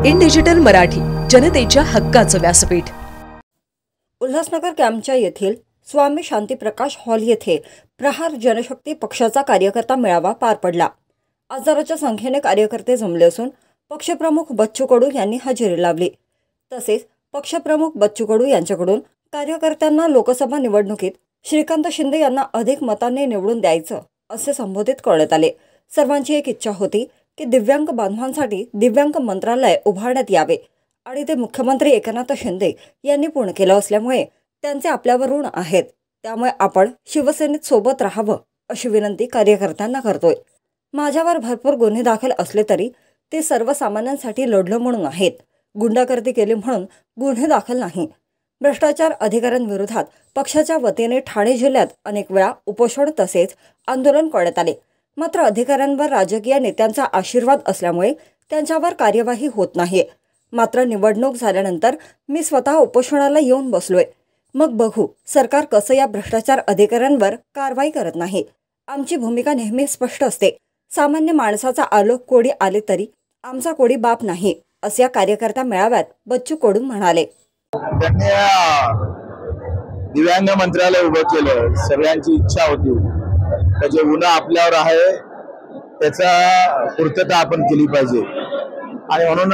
In digital Marathi, जनतेच्या हक्काचं व्यासपीठ। उल्हासनगर कॅम्पच्या येथील स्वामी शांतीप्रकाश हॉल येथे प्रहार जनशक्ती पक्षाचा कार्यकर्ता मेळावा पार पडला। हजाराच्या संख्येने कार्यकर्ते जमले असून पक्षप्रमुख बच्चू कडू यांनी हजेरी लावली। तसेच पक्षप्रमुख बच्चू कडू यांच्याकडून कार्यकर्त्यांना लोकसभा निवडणुकीत श्रीकांत शिंदे यांना अधिक मतांनी निवडून द्यायचं असे संबोधित करण्यात आले। सर्वांची एक इच्छा होती की दिव्यांग बांधवांसाठी दिव्यांग मंत्रालय उभारण्यात यावे आणि ते मुख्यमंत्री एकनाथ शिंदे यांनी पूर्ण केलं असल्यामुळे त्यांचे आपल्यावर ऋण आहेत, त्यामुळे आपण शिवसेनेत सोबत राहावं अशी विनंती कार्यकर्त्यांना करतोय। माझ्यावर भरपूर गुन्हे दाखल असले तरी ते सर्वसामान्यांसाठी लढलं म्हणून आहेत, गुंडागर्दी केली म्हणून गुन्हे दाखल नाही। भ्रष्टाचार अधिकाऱ्यांविरोधात पक्षाच्या वतीने ठाणे जिल्ह्यात अनेक वेळा उपोषण तसेच आंदोलन करण्यात आले, मात्र अधिकाऱ्यांवर राजकीय नेत्यांचा आशीर्वाद असल्यामुळे त्यांच्यावर कार्यवाही होत नाही। मात्र निवडणूक झाल्यानंतर मी स्वतः उपोषणाला येऊन बसलोय, मग बघू सरकार कसं या भ्रष्टाचार अधिकाऱ्यांवर कारवाई करत नाही। आमची भूमिका नेहमी स्पष्ट असते, सामान्य माणसाचा आलोक कोडी आले तरी आमचा कोडी बाप नाही, असे या कार्यकर्ता मेळाव्यात बच्चू कडू म्हणाले। त्यांनी दिव्यांग मंत्रालय उभं केलं, सगळ्यांची इच्छा होती त्याचे गुन्हा आपल्यावर आहे त्याचा पूर्तता आपण केली पाहिजे आणि म्हणून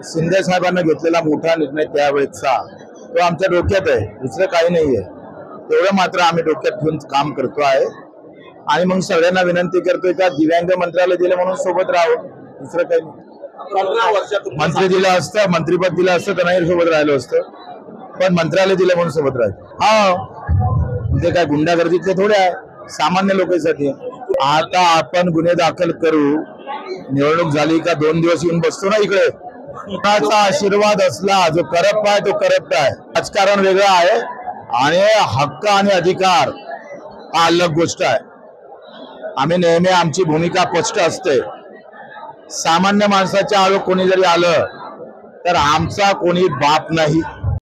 शिंदे साहेबांना घेतलेला मोठा निर्णय त्यावेळेचा तो आमच्या डोक्यात आहे, दुसरं काही नाहीये। तेवढं मात्र आम्ही डोक्यात ठेवून काम करतो आहे आणि मग सगळ्यांना विनंती करतोय का दिव्यांग मंत्रालय दिलं म्हणून सोबत राहावं, दुसरं काही नाही। मंत्री दिलं असतं, मंत्रीपद दिलं असतं तर नाही सोबत राहिलो असतं, पण मंत्रालय दिलं म्हणून सोबत राहायचं। हा ते काय गुंडागर्दीतले थोडे आहे, सामान्य लोकांसाठी। आता आपण गुन्हे दाखल करू, निवडणूक झाली का 2 दिवस येऊन बसतो ना इकडे, कोणाचा आशीर्वाद असला जो करप्ट आहे तो करप्ट आहे। राजकारण वेगळं आहे आणि हक्क आणि अधिकार हा अलग गोष्ट आहे। आम्ही नेहमी आमची भूमिका स्पष्ट असते, सामान्य माणसाच्या आलो कोणी जरी आलं तर आमचा कोणी बाप नाही।